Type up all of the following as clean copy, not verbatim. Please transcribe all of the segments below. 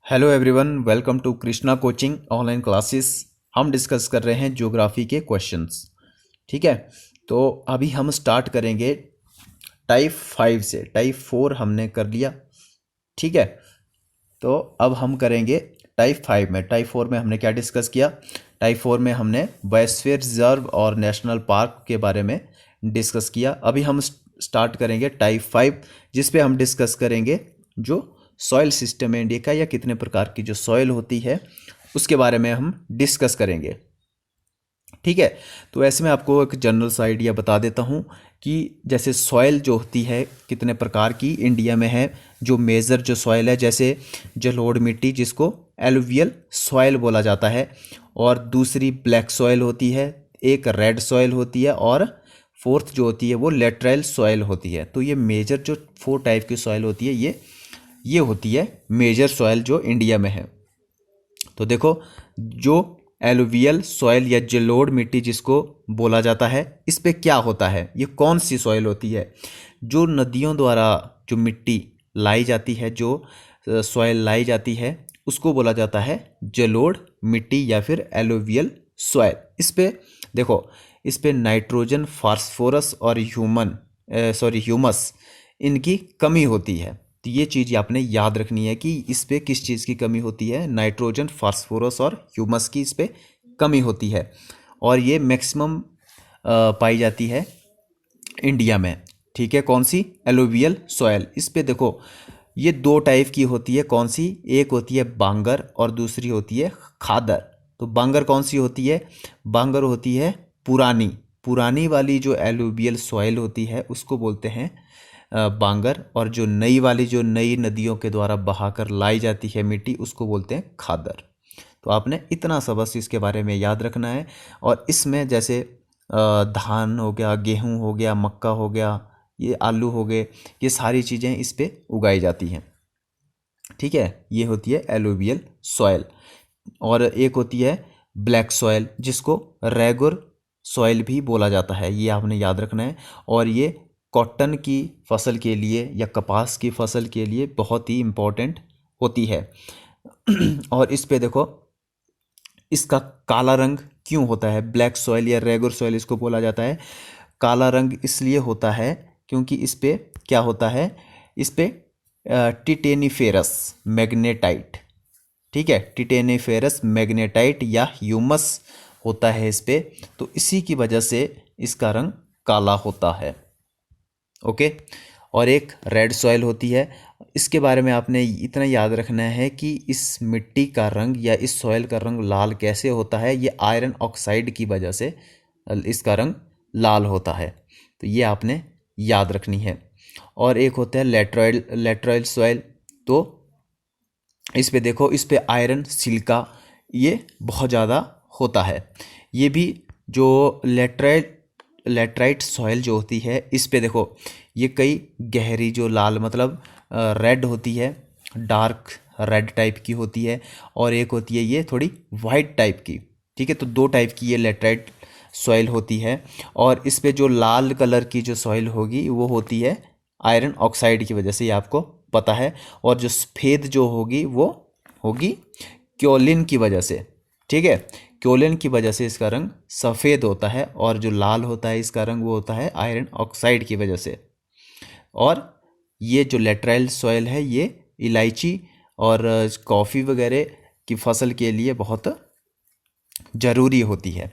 Hello everyone, welcome to Krishna coaching online classes. हम discuss कर रहे हैं ज्योग्राफी के क्वेश्चंस। ठीक है, तो अभी हम स्टार्ट करेंगे टाइप 5 से। टाइप 4 हमने कर लिया। ठीक है, तो अब हम करेंगे टाइप 5 में। टाइप 4 में हमने क्या डिस्कस किया? टाइप 4 में हमने बायोस्फीयर रिजर्व और नेशनल पार्क के बारे में डिस्कस किया। अभी हम स्टार्ट करेंगे टाइप 5, जिस पे हम डिस्कस करेंगे जो सॉइल सिस्टम है इंडिया का, या कितने प्रकार की जो सॉइल होती है उसके बारे में हम डिस्कस करेंगे। ठीक है, तो ऐसे में आपको एक जनरल सा आइडिया बता देता हूँ कि जैसे सॉइल जो होती है कितने प्रकार की इंडिया में है। जो मेजर जो सॉइल है, जैसे जलोढ़ मिट्टी जिसको एलुवियल सॉइल बोला जाता है, और दूसरी ब्लैक सॉइल होती है, एक रेड सॉइल होती है, और फोर्थ जो होती है वो लेटरल सॉइल होती है। तो ये मेजर जो 4 टाइप की सॉइल होती है ये होती है मेजर सॉइल जो इंडिया में है। तो देखो, जो एलुवियल सॉइल या जलोढ़ मिट्टी जिसको बोला जाता है, इस पे क्या होता है? ये कौन सी सॉइल होती है? जो नदियों द्वारा जो मिट्टी लाई जाती है, जो सॉइल लाई जाती है, उसको बोला जाता है जलोढ़ मिट्टी या फिर एलुवियल सॉइल। इस पे देखो, इस पे नाइट्रोजन, फास्फोरस और ह्यूमस इनकी कमी होती है। तो ये चीज़ आपने याद रखनी है कि इस पे किस चीज़ की कमी होती है। नाइट्रोजन, फास्फोरस और ह्यूमस की इस पे कमी होती है, और ये मैक्सिमम पाई जाती है इंडिया में। ठीक है, कौन सी? Alluvial soil. इस पे देखो, ये 2 टाइप की होती है। कौन सी? एक होती है बांगर और दूसरी होती है खादर। तो बांगर कौन सी होती है? बांगर होती है पुरानी पुरानी वाली जो एलुवियल सॉइल होती है उसको बोलते हैं बांगर, और जो नई वाली, जो नई नदियों के द्वारा बहाकर लाई जाती है मिट्टी, उसको बोलते हैं खादर। तो आपने इतना सा बस इसके बारे में याद रखना है। और इसमें जैसे धान हो गया, गेहूं हो गया, मक्का हो गया, ये आलू हो गए, ये सारी चीज़ें इस पे उगाई जाती हैं। ठीक है, ये होती है एलुवियल सॉइल। और एक होती है ब्लैक सॉइल जिसको रेगुर सॉइल भी बोला जाता है, ये आपने याद रखना है। और ये कॉटन की फसल के लिए या कपास की फसल के लिए बहुत ही इम्पोर्टेंट होती है। और इस पे देखो, इसका काला रंग क्यों होता है? ब्लैक सॉइल या रेगुर सॉइल इसको बोला जाता है। काला रंग इसलिए होता है क्योंकि इस पे क्या होता है? इस पे टिटेनिफेरस मैग्नेटाइट, ठीक है, टिटेनिफेरस मैग्नेटाइट या ह्यूमस होता है इस पे। तो इसी की वजह से इसका रंग काला होता है। ओके, और एक रेड सॉइल होती है। इसके बारे में आपने इतना याद रखना है कि इस मिट्टी का रंग या इस सॉइल का रंग लाल कैसे होता है? ये आयरन ऑक्साइड की वजह से इसका रंग लाल होता है। तो ये आपने याद रखनी है। और एक होता है लेटरल सॉइल। तो इस पे देखो, इस पे आयरन, सिलिका ये बहुत ज़्यादा होता है। ये भी जो लेटराइट सॉइल जो होती है, इस पे देखो, ये कई गहरी जो लाल मतलब रेड होती है, डार्क रेड टाइप की होती है, और एक होती है ये थोड़ी वाइट टाइप की। ठीक है, तो 2 टाइप की ये लेटराइट सॉइल होती है। और इस पे जो लाल कलर की जो सॉइल होगी वो होती है आयरन ऑक्साइड की वजह से, ये आपको पता है। और जो सफ़ेद जो होगी वो होगी क्योलिन की वजह से। ठीक है, क्योलिन की वजह से इसका रंग सफ़ेद होता है, और जो लाल होता है इसका रंग वो होता है आयरन ऑक्साइड की वजह से। और ये जो लेटरल सॉइल है ये इलायची और कॉफ़ी वगैरह की फसल के लिए बहुत ज़रूरी होती है।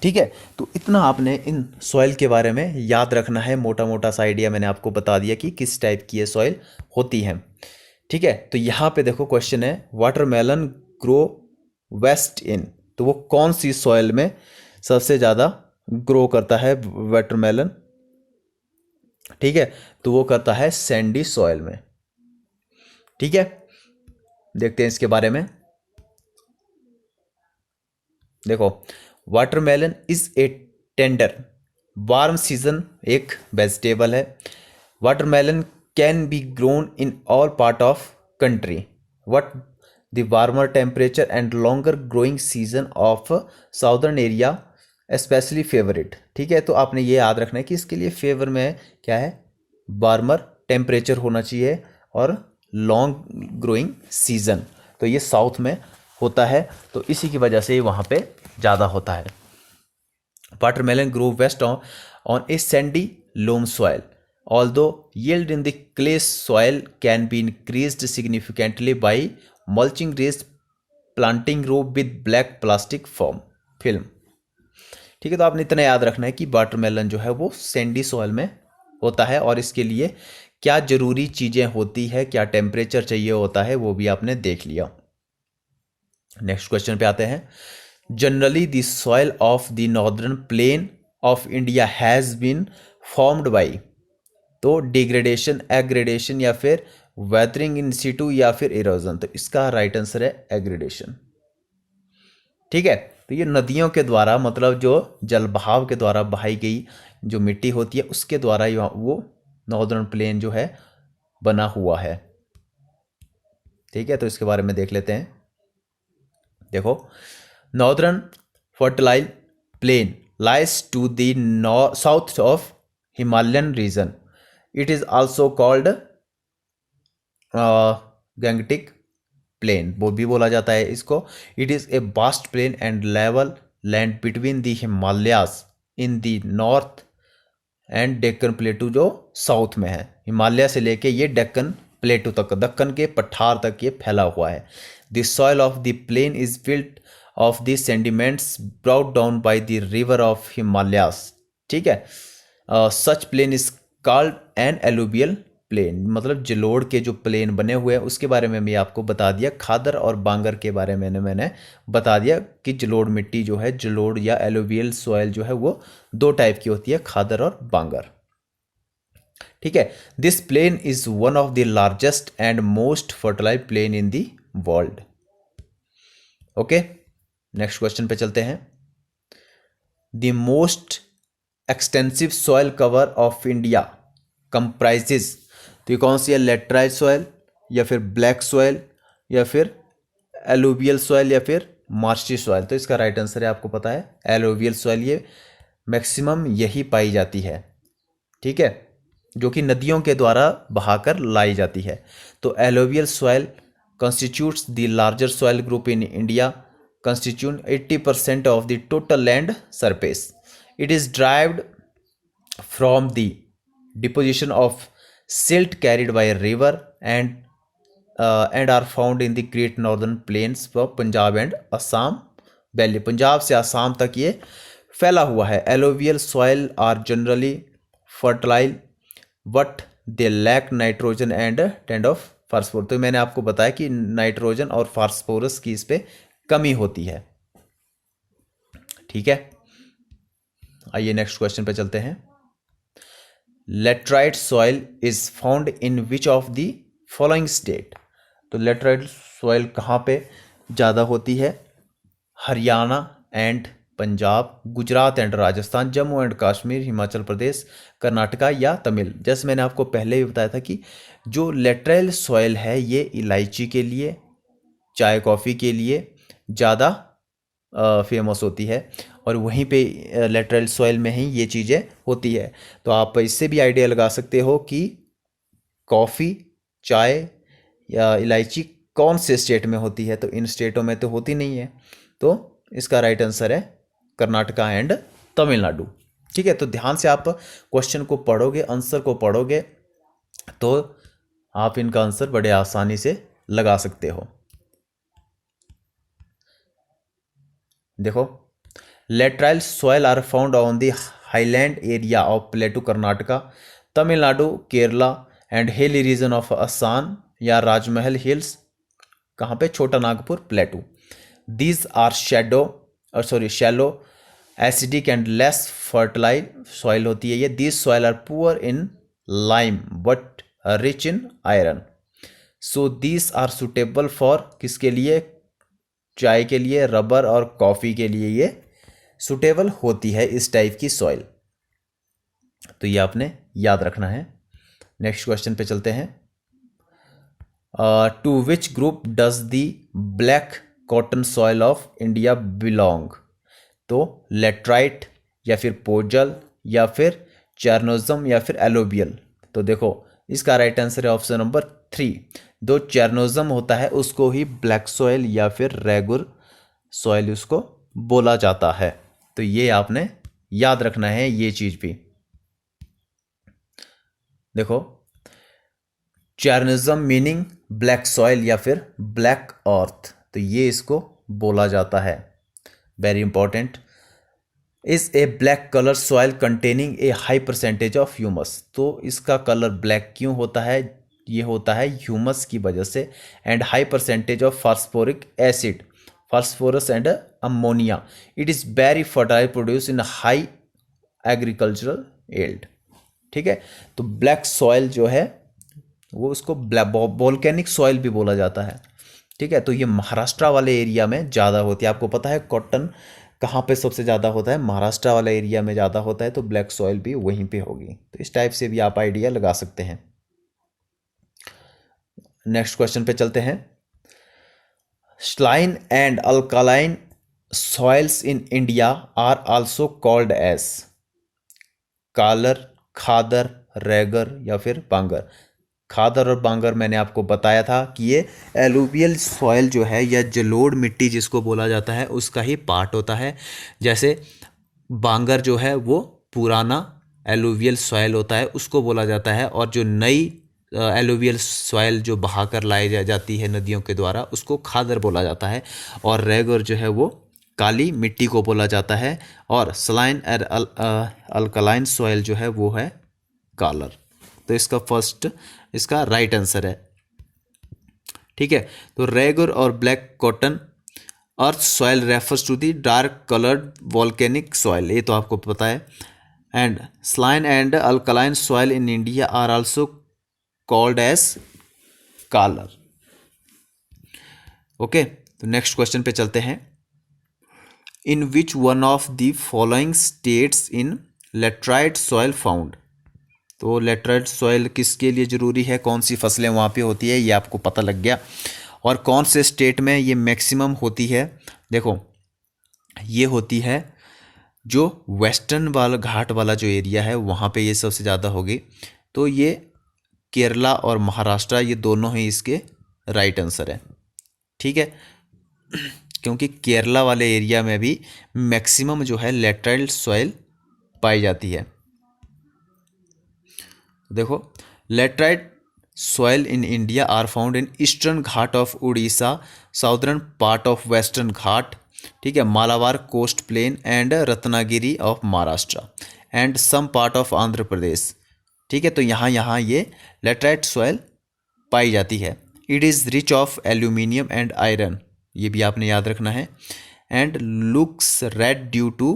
ठीक है, तो इतना आपने इन सॉइल के बारे में याद रखना है। मोटा मोटा सा आइडिया मैंने आपको बता दिया कि किस टाइप की ये सॉइल होती है। ठीक है, तो यहाँ पे देखो क्वेश्चन है, वाटरमेलन ग्रो वेस्ट इन। तो वो कौन सी सॉइल में सबसे ज़्यादा ग्रो करता है वाटरमेलन? ठीक है, तो वो करता है सैंडी सॉइल में। ठीक है, देखते हैं इसके बारे में। देखो, watermelon is a tender warm season एक वेजिटेबल है। Watermelon can be grown in all part of country what the warmer temperature and longer growing season of southern area specially favourite. ठीक है, तो आपने ये याद रखना है कि इसके लिए फेवर में क्या है? वार्मर टेम्परेचर होना चाहिए और लॉन्ग ग्रोइंग सीजन। तो ये साउथ में होता है, तो इसी की वजह से वहाँ पे ज़्यादा होता है। Watermelon grow best on a sandy loam soil, although yield in the clay soil can be increased significantly by mulching raised planting row with black plastic film। ठीक है, तो आपने इतना याद रखना है कि वाटरमेलन जो है वो सैंडी सॉइल में होता है, और इसके लिए क्या जरूरी चीज़ें होती है, क्या टेम्परेचर चाहिए होता है, वो भी आपने देख लिया। नेक्स्ट क्वेश्चन पे आते हैं। Generally the soil of the northern plain of India has been formed by, तो डिग्रेडेशन, एग्रेडेशन, या फिर वेदरिंग इन सिटू, या फिर इरोजन। तो इसका राइट आंसर है एग्रेडेशन। ठीक है, तो ये नदियों के द्वारा, मतलब जो जल बहाव के द्वारा बहाई गई जो मिट्टी होती है उसके द्वारा वो नॉर्दर्न प्लेन जो है बना हुआ है। ठीक है, तो इसके बारे में देख लेते हैं। देखो, northern fertilise plain lies to the south of Himalayan region. It is also called Gangetic plain, वो भी बोला जाता है इसको। It is a vast plain and level land between the Himalayas in the north and Deccan plateau जो साउथ में है। हिमालय से लेके ये डेक्कन प्लेटू तक, दक्कन के पठार तक ये फैला हुआ है। The soil of the plain is built of the sediments brought down by the river of Himalayas. ठीक है, such plain is called an alluvial plain, मतलब जलोढ़ के जो प्लेन बने हुए हैं उसके बारे में भी आपको बता दिया। खादर और बांगर के बारे में मैंने बता दिया कि जलोढ़ मिट्टी जो है, जलोढ़ या एलुवियल सॉइल जो है वो दो टाइप की होती है, खादर और बांगर। ठीक है, this plain is one of the largest and most fertilise plain in the world. Okay, next question पे चलते हैं। The most extensive soil cover of India comprises, तो ये कौन सी है? लेटराइट सॉइल, या फिर ब्लैक सॉइल, या फिर एलुवियल सॉइल, या फिर मार्शी सॉइल। तो इसका राइट आंसर है, आपको पता है, एलुवियल सॉइल। ये मैक्सिमम यही पाई जाती है। ठीक है, जो कि नदियों के द्वारा बहाकर लाई जाती है। तो alluvial soil constitutes the larger soil group in India, constitute 80% of the total land surface. It is derived from the deposition of silt carried by a river and are found in the Great Northern Plains for Punjab and Assam Valley. Punjab से आसाम तक ये फैला हुआ है। Alluvial soil are generally fertile but they lack nitrogen and tend of phosphorus. तो मैंने आपको बताया कि नाइट्रोजन और फास्फोरस की इस पे कमी होती है। ठीक है, आइए नेक्स्ट क्वेश्चन पे चलते हैं। Laterite soil is found in which of the following state. तो लेटराइट सॉइल कहाँ पे ज़्यादा होती है? Haryana and Punjab, Gujarat and Rajasthan, Jammu and Kashmir, Himachal Pradesh, Karnataka या तमिल। जैसे मैंने आपको पहले भी बताया था कि जो लेटराइल सॉइल है ये इलायची के लिए, चाय कॉफ़ी के लिए ज़्यादा फेमस होती है, और वहीं पे लेटराइल सॉइल में ही ये चीज़ें होती है। तो आप इससे भी आइडिया लगा सकते हो कि कॉफ़ी, चाय या इलायची कौन से स्टेट में होती है। तो इन स्टेटों में तो होती नहीं है, तो इसका राइट आंसर है कर्नाटका एंड तमिलनाडु। ठीक है, तो ध्यान से आप क्वेश्चन को पढ़ोगे, आंसर को पढ़ोगे, तो आप इनका आंसर बड़े आसानी से लगा सकते हो। देखो, laterite soil are found on the highland area of plateau Karnataka, Tamil Nadu, Kerala and hilly region of Assam या राजमहल हिल्स, कहाँ पे? Chota Nagpur plateau. These are shallow acidic and less fertilize soil होती है ये। These soil are poor in lime but rich in iron. So these are suitable for किसके लिए? चाय के लिए, रबर और कॉफ़ी के लिए ये सुटेबल होती है इस टाइप की सॉइल। तो ये आपने याद रखना है। नेक्स्ट क्वेश्चन पे चलते हैं। To which group does the black cotton soil of India belong? तो लेटराइट, या फिर पोजल, या फिर चैरनोजम, या फिर एलोवियल। तो देखो, इसका राइट आंसर है ऑप्शन नंबर 3, जो चेरनोजम होता है उसको ही ब्लैक सॉइल या फिर रेगुर सॉइल उसको बोला जाता है। तो ये आपने याद रखना है ये चीज भी। देखो, चेरनोजम मीनिंग ब्लैक सॉइल या फिर ब्लैक अर्थ, तो ये इसको बोला जाता है। Very important. Is a black colour soil containing A high percentage of humus, तो इसका कलर ब्लैक क्यों होता है? ये होता है ह्यूमस की वजह से। And high percentage of phosphoric acid, phosphorus and ammonia. It is very fertile, produce in high agricultural yield. ठीक है, तो ब्लैक सॉइल जो है वो उसको वोल्केनिक सॉइल भी बोला जाता है। ठीक है, तो ये महाराष्ट्र वाले एरिया में ज़्यादा होती है। आपको पता है कॉटन कहाँ पे सबसे ज़्यादा होता है? महाराष्ट्र वाला एरिया में ज़्यादा होता है, तो ब्लैक सॉइल भी वहीं पे होगी। तो इस टाइप से भी आप आइडिया लगा सकते हैं। नेक्स्ट क्वेश्चन पे चलते हैं। Saline and alkaline soils in India are also called as kallar, khadar, regur या फिर बांगर। खादर और बांगर मैंने आपको बताया था कि ये एलुवियल सॉइल जो है या जलोढ़ मिट्टी जिसको बोला जाता है उसका ही पार्ट होता है। जैसे बांगर जो है वो पुराना एलुवियल सॉइल होता है उसको बोला जाता है, और जो नई एलुवियल सॉइल जो बहाकर लाई जाती है नदियों के द्वारा उसको खादर बोला जाता है। और रेगर जो है वो काली मिट्टी को बोला जाता है, और सलाइन अल्कलाइन सॉइल जो है वो है कालर। तो इसका फर्स्ट इसका राइट आंसर है। ठीक है, तो रेगर और black cotton earth soil refers to the dark coloured volcanic soil, ये तो आपको पता है। And saline and alkaline soil in India are also called as kallar. Okay, तो नेक्स्ट क्वेश्चन पे चलते हैं। In which one of the following states in laterite soil found, तो लेटराइट सॉइल किसके लिए ज़रूरी है, कौन सी फसलें वहाँ पे होती है, ये आपको पता लग गया। और कौन से स्टेट में ये मैक्सिमम होती है? देखो, ये होती है जो वेस्टर्न वाला घाट वाला जो एरिया है वहाँ पे ये सबसे ज़्यादा होगी। तो ये केरला और महाराष्ट्र ये दोनों ही इसके राइट आंसर है। ठीक है, क्योंकि केरला वाले एरिया में भी मैक्सिमम जो है लेटराइट सॉइल पाई जाती है। देखो, laterite soil in India are found in eastern Ghat of Orissa, southern part of western Ghat, ठीक है, Malabar coast plain and Ratnagiri of Maharashtra and some part of Andhra Pradesh. ठीक है, तो यहाँ ये लेटराइट सॉइल पाई जाती है। It is rich of aluminium and iron, ये भी आपने याद रखना है। And looks red due to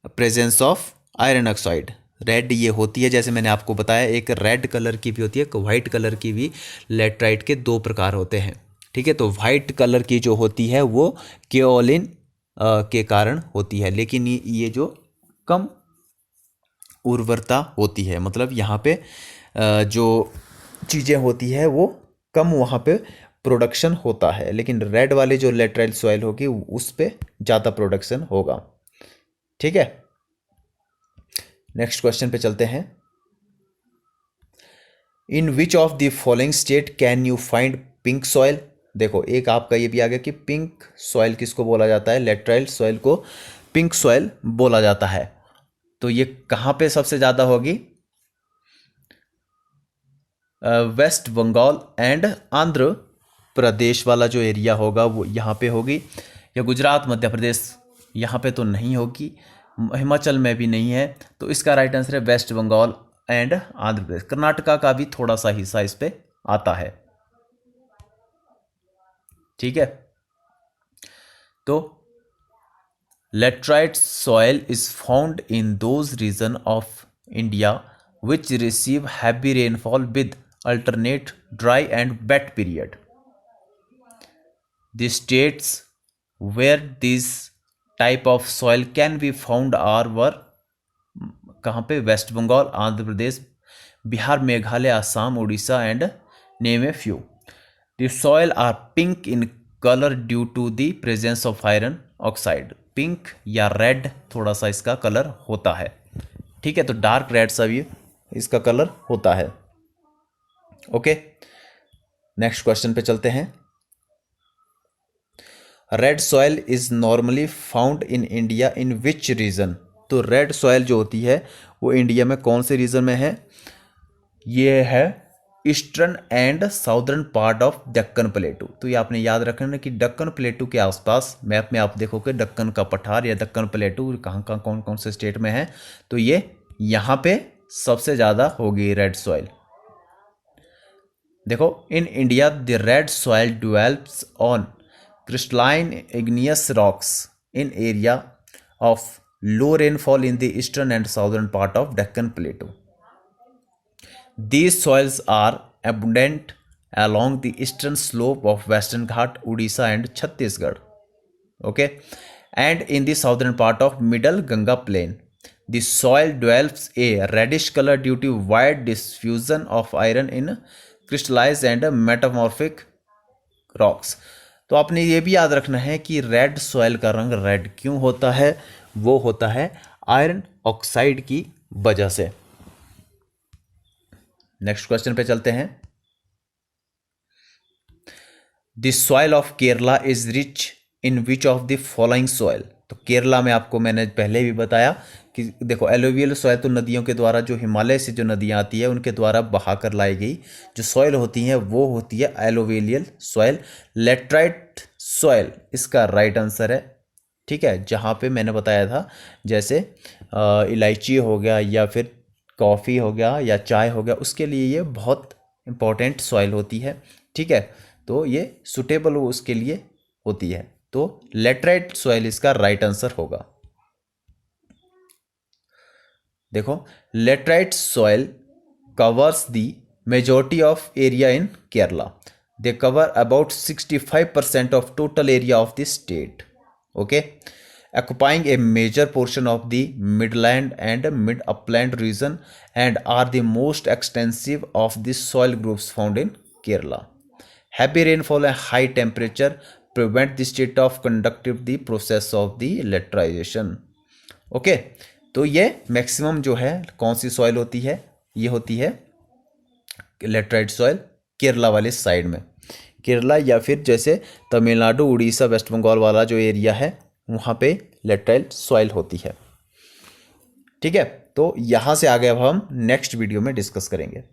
presence of iron oxide. Red ये होती है, जैसे मैंने आपको बताया, एक रेड कलर की भी होती है, एक वाइट कलर की भी। लेटराइट के दो प्रकार होते हैं। ठीक है, तो वाइट कलर की जो होती है वो केओलिन के कारण होती है, लेकिन ये जो कम उर्वरता होती है, मतलब यहाँ पे जो चीज़ें होती है वो कम वहाँ पे प्रोडक्शन होता है, लेकिन रेड वाले जो लेटराइट सॉइल होगी उस पे ज़्यादा प्रोडक्शन होगा। ठीक है, नेक्स्ट क्वेश्चन पे चलते हैं। In which of the following state can you find pink soil. देखो, एक आपका ये भी आ गया कि पिंक सॉइल किसको बोला जाता है? लेटराइट सॉइल को पिंक सॉइल बोला जाता है। तो ये कहाँ पे सबसे ज़्यादा होगी? वेस्ट बंगाल एंड आंध्र प्रदेश वाला जो एरिया होगा वो यहाँ पे होगी, या गुजरात मध्य प्रदेश यहाँ पे तो नहीं होगी, हिमाचल में भी नहीं है। तो इसका राइट आंसर है वेस्ट बंगाल एंड आंध्र प्रदेश। कर्नाटका का भी थोड़ा सा हिस्सा इस पे आता है। ठीक है, तो laterite soil is found in those region of India which receive heavy rainfall with alternate dry and wet period. The states where this type of soil can be found are were कहाँ पे? West Bengal, Andhra Pradesh, Bihar, Meghalaya, Assam, Orissa and name a few. The soil are pink in colour due to the presence of iron oxide. Pink या red थोड़ा सा इसका colour होता है। ठीक है, तो डार्क रेड सा भी इसका कलर होता है। ओके, नेक्स्ट क्वेश्चन पे चलते हैं। Red soil is normally found in India in which region. तो रेड सॉइल जो होती है वो इंडिया में कौन से रीजन में है? ये है eastern and southern part of Deccan प्लेटू। तो ये आपने याद रखना कि दक्कन प्लेटू के आसपास, मैप में आप देखोगे दक्कन का पठार या दक्कन प्लेटू कहाँ कहाँ कौन कौन से स्टेट में है, तो ये यहाँ पे सबसे ज़्यादा होगी रेड सॉइल। देखो, in India the red soil develops on crystalline igneous rocks in area of low rainfall in the eastern and southern part of Deccan प्लेटू। These soils are abundant along the eastern slope of Western Ghat, Odisha and Chhattisgarh. Okay, and in the southern part of Middle Ganga Plain, the soil develops a reddish color due to wide diffusion of iron in crystallized and metamorphic rocks. तो आपने ये भी याद रखना है कि red soil का रंग रेड क्यों होता है? वो होता है आयरन ऑक्साइड की वजह से। नेक्स्ट क्वेश्चन पे चलते हैं। The soil of Kerala is rich in which of the following soil. तो केरला में आपको मैंने पहले भी बताया कि देखो, एलोवियल सॉइल तो नदियों के द्वारा, जो हिमालय से जो नदियाँ आती है उनके द्वारा बहा कर लाई गई जो सॉइल होती हैं वो होती है एलोवियल सॉइल। लेटराइट सॉइल इसका राइट आंसर है। ठीक है, जहाँ पे मैंने बताया था जैसे इलायची हो गया या फिर कॉफ़ी हो गया या चाय हो गया, उसके लिए ये बहुत इंपॉर्टेंट सॉइल होती है। ठीक है, तो ये सुटेबल हो उसके लिए होती है। तो लेटराइट सॉइल इसका राइट आंसर होगा। देखो, laterite soil covers the majority of area in Kerala. They cover about 65% of total area of the state. Okay, occupying a major portion of the midland and mid-upland region and are the most extensive of the soil groups found in Kerala. Heavy rainfall and high temperature prevent the state of conducting the process of the laterization. Okay, तो ये maximum जो है कौन सी soil होती है? ये होती है लेटराइट सॉइल केरला वाले साइड में। केरला या फिर जैसे तमिलनाडु, उड़ीसा, वेस्ट बंगाल वाला जो एरिया है वहाँ पे लेटराइल सॉइल होती है। ठीक है, तो यहाँ से आगे अब हम नेक्स्ट वीडियो में डिस्कस करेंगे।